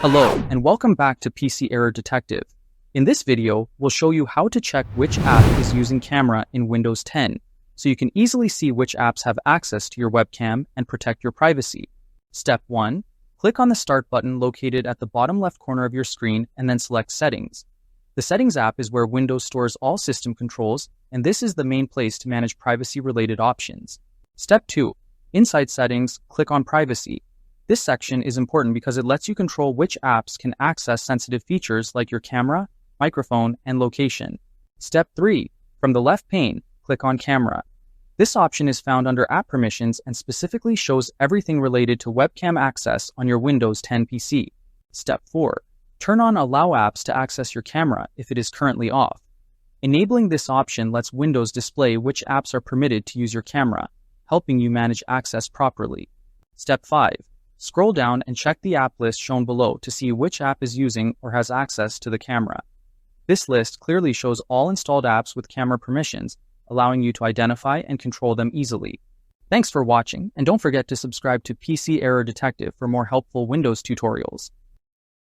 Hello, and welcome back to PC Error Detective. In this video, we'll show you how to check which app is using camera in Windows 10, so you can easily see which apps have access to your webcam and protect your privacy. Step 1. Click on the Start button located at the bottom left corner of your screen and then select Settings. The Settings app is where Windows stores all system controls, and this is the main place to manage privacy-related options. Step 2. Inside Settings, click on Privacy. This section is important because it lets you control which apps can access sensitive features like your camera, microphone, and location. Step 3. From the left pane, click on Camera. This option is found under App Permissions and specifically shows everything related to webcam access on your Windows 10 PC. Step 4. Turn on Allow apps to access your camera if it is currently off. Enabling this option lets Windows display which apps are permitted to use your camera, helping you manage access properly. Step 5. Scroll down and check the app list shown below to see which app is using or has access to the camera. This list clearly shows all installed apps with camera permissions, allowing you to identify and control them easily. Thanks for watching, and don't forget to subscribe to PC Error Detective for more helpful Windows tutorials.